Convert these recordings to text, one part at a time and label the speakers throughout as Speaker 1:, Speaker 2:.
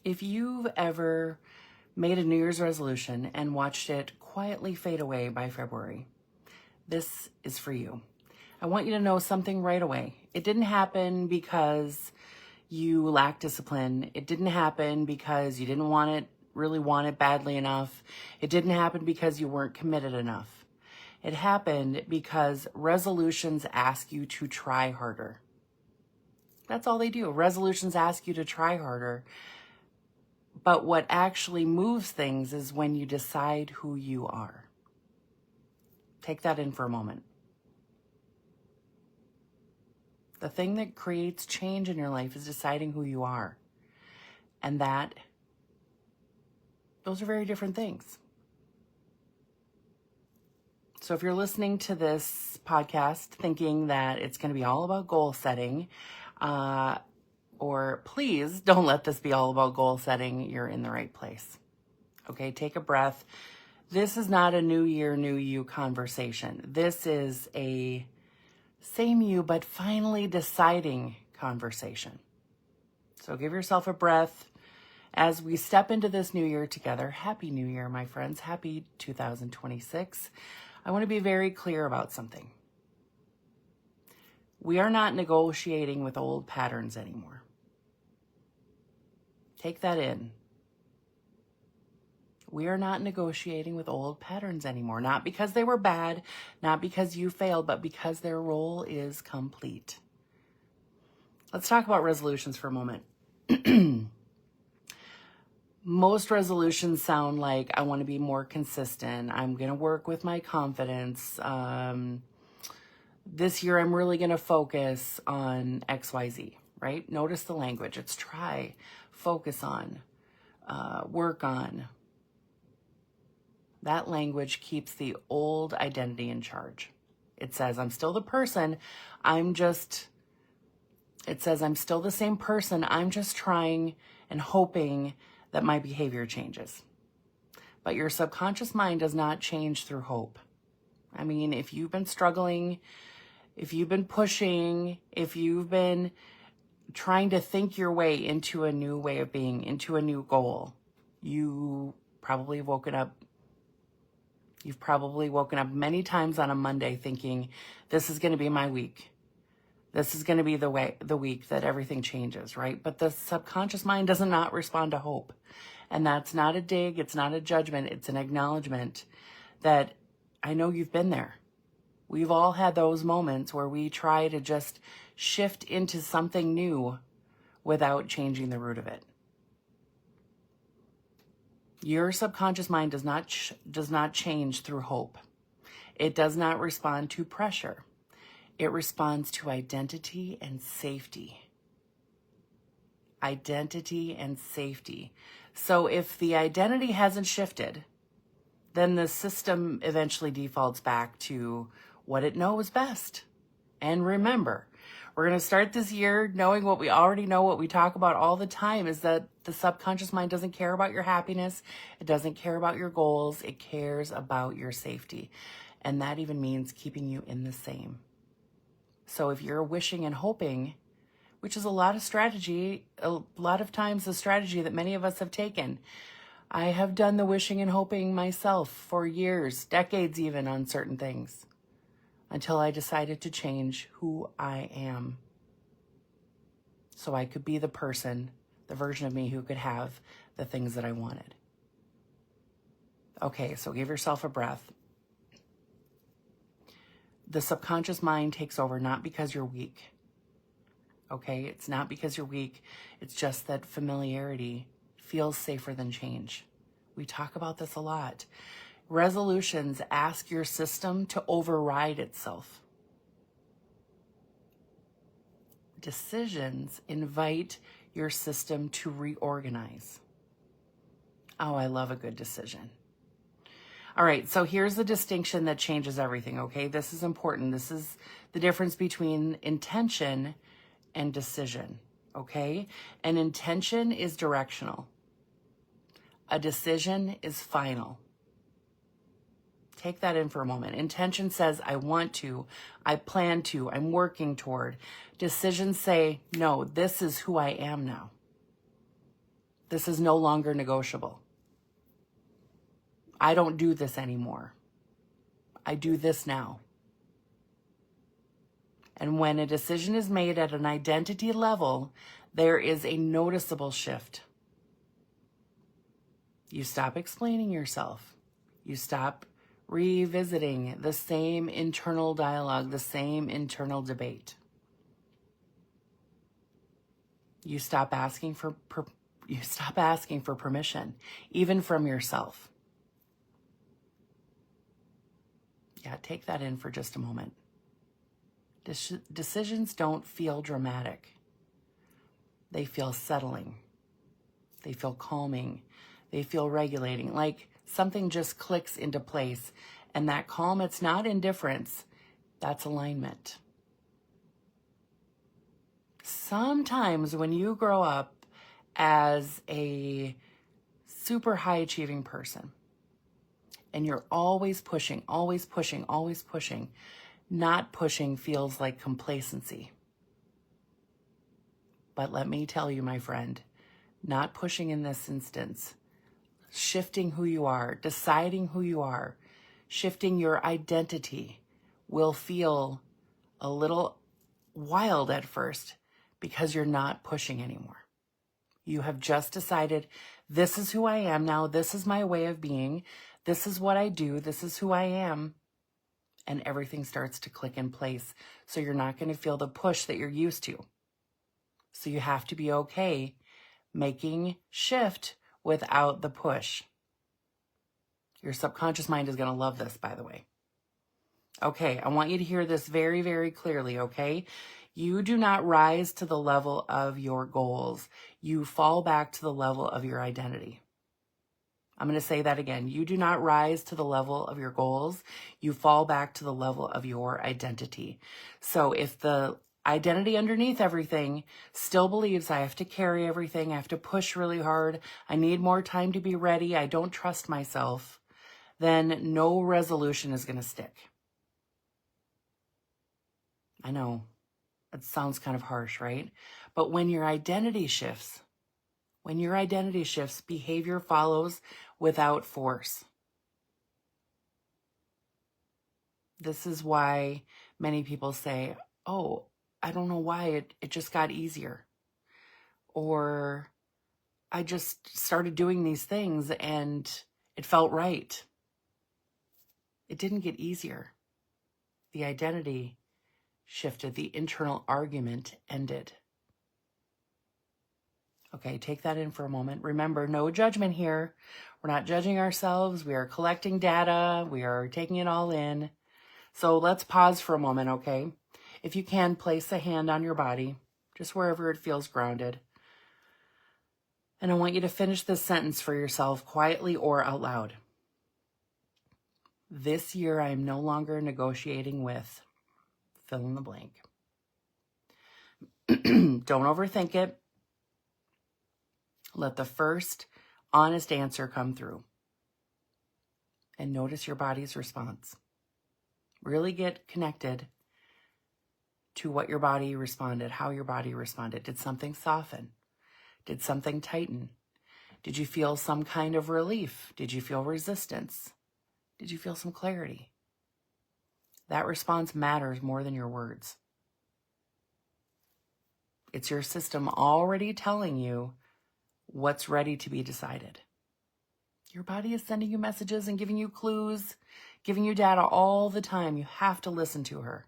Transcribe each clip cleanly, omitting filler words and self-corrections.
Speaker 1: If you've ever made a New Year's resolution and watched it quietly fade away by February, this is for you. I want you to know something right away. It didn't happen because you lacked discipline. It didn't happen because you didn't really want it badly enough. It didn't happen because you weren't committed enough. It happened because resolutions ask you to try harder. That's all they do. Resolutions ask you to try harder. But what actually moves things is when you decide who you are. Take that in for a moment. The thing that creates change in your life is deciding who you are. And those are very different things. So if you're listening to this podcast thinking that it's going to be all about goal setting, or please don't let this be all about goal setting, you're in the right place. Okay, take a breath. This is not a new year, new you conversation. This is a same you, but finally deciding conversation. So give yourself a breath as we step into this new year together. Happy New Year, my friends. Happy 2026. I want to be very clear about something. We are not negotiating with old patterns anymore. Take that in. We are not negotiating with old patterns anymore. Not because they were bad, not because you failed, but because their role is complete. Let's talk about resolutions for a moment. Most resolutions sound like, I want to be more consistent. I'm going to work with my confidence. This year, I'm really going to focus on XYZ, right? Notice the language. It's try, focus on, work on. That language keeps the old identity in charge. It says, I'm still the person. It says, I'm still the same person. I'm just trying and hoping that my behavior changes. But your subconscious mind does not change through hope. I mean, if you've been struggling, if you've been pushing, if you've been trying to think your way into a new way of being, into a new goal, you've probably woken up many times on a Monday thinking, this is going to be my week. This is going to be the week that everything changes, right? But the subconscious mind does not respond to hope. And that's not a dig. It's not a judgment. It's an acknowledgement that I know you've been there. We've all had those moments where we try to just shift into something new without changing the root of it. Your subconscious mind does not change through hope. It does not respond to pressure. It responds to identity and safety. Identity and safety. So if the identity hasn't shifted, then the system eventually defaults back to what it knows best. And remember, we're going to start this year knowing what we already know, what we talk about all the time, is that the subconscious mind doesn't care about your happiness. It doesn't care about your goals. It cares about your safety. And that even means keeping you in the same. So if you're wishing and hoping, which is a lot of times the strategy that many of us have taken. I have done the wishing and hoping myself for years, decades even, on certain things, until I decided to change who I am. So I could be the version of me who could have the things that I wanted. Okay, so give yourself a breath. The subconscious mind takes over not because you're weak. Okay, it's not because you're weak. It's just that familiarity feels safer than change. We talk about this a lot. Resolutions ask your system to override itself. Decisions invite your system to reorganize. Oh, I love a good decision. All right, so here's the distinction that changes everything, okay? This is important. This is the difference between intention and decision, okay? An intention is directional. A decision is final. Take that in for a moment. Intention says, I want to, I plan to, I'm working toward. Decisions say, no, this is who I am now. This is no longer negotiable. I don't do this anymore. I do this now. And when a decision is made at an identity level, there is a noticeable shift. You stop explaining yourself. You stop revisiting the same internal dialogue, the same internal debate. You stop asking for permission, even from yourself. Yeah, take that in for just a moment. Decisions don't feel dramatic. They feel settling. They feel calming. They feel regulating, like something just clicks into place. And that calm, it's not indifference, that's alignment. Sometimes when you grow up as a super high achieving person and you're always pushing, always pushing, always pushing, not pushing feels like complacency. But let me tell you, my friend, not pushing in this instance, shifting who you are, deciding who you are, shifting your identity will feel a little wild at first because you're not pushing anymore. You have just decided, this is who I am now, this is my way of being, this is what I do, this is who I am, and everything starts to click in place. So you're not going to feel the push that you're used to. So you have to be okay making shift without the push. Your subconscious mind is going to love this, by the way. Okay, I want you to hear this very, very clearly, okay? You do not rise to the level of your goals. You fall back to the level of your identity. I'm going to say that again. You do not rise to the level of your goals. You fall back to the level of your identity. So if the identity underneath everything still believes I have to carry everything, I have to push really hard, I need more time to be ready, I don't trust myself, then no resolution is going to stick. I know it sounds kind of harsh, right? But when your identity shifts, behavior follows without force. This is why many people say, oh, I don't know why it just got easier. Or I just started doing these things and it felt right. It didn't get easier. The identity shifted. The internal argument ended. Okay, take that in for a moment. Remember, no judgment here. We're not judging ourselves. We are collecting data. We are taking it all in. So let's pause for a moment, okay? If you can, place a hand on your body, just wherever it feels grounded. And I want you to finish this sentence for yourself quietly or out loud. This year, I am no longer negotiating with fill in the blank. Don't overthink it. Let the first honest answer come through. And notice your body's response. Really get connected to what your body responded, how your body responded. Did something soften? Did something tighten? Did you feel some kind of relief? Did you feel resistance? Did you feel some clarity? That response matters more than your words. It's your system already telling you what's ready to be decided. Your body is sending you messages and giving you clues, giving you data all the time. You have to listen to her.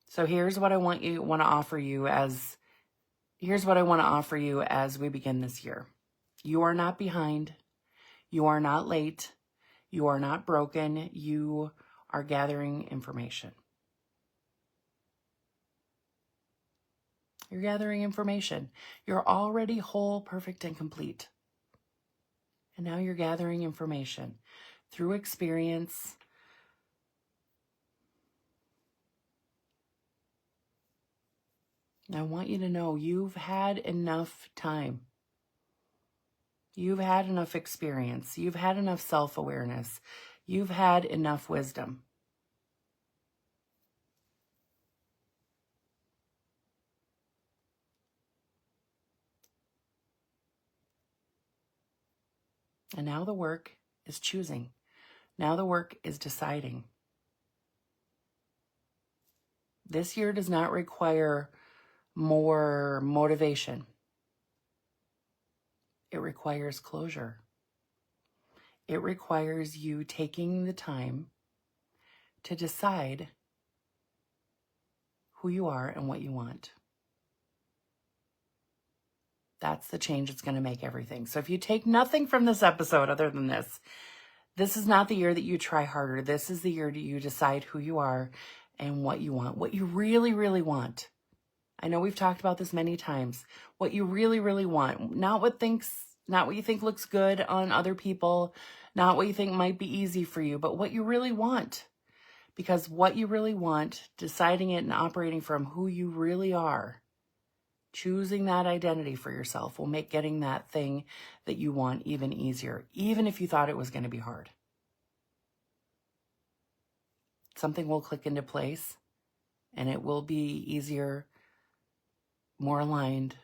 Speaker 1: So here's what I want to offer you as we begin this year. You are not behind. You are not late. You are not broken. You are gathering information. You're gathering information. You're already whole, perfect, and complete. And now you're gathering information through experience. I want you to know you've had enough time. You've had enough experience. You've had enough self-awareness. You've had enough wisdom. And now the work is choosing. Now the work is deciding. This year does not require more motivation. It requires closure. It requires you taking the time to decide who you are and what you want. That's the change that's going to make everything. So if you take nothing from this episode other than this is not the year that you try harder. This is the year that you decide who you are and what you want, what you really, really want. I know we've talked about this many times. What you really, really want, not what you think looks good on other people, not what you think might be easy for you, but what you really want. Because what you really want, deciding it and operating from who you really are, choosing that identity for yourself will make getting that thing that you want even easier, even if you thought it was going to be hard. Something will click into place and it will be easier, more aligned,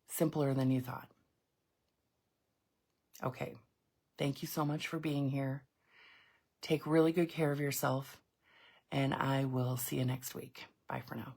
Speaker 1: simpler than you thought. Okay. Thank you so much for being here. Take really good care of yourself, and I will see you next week. Bye for now.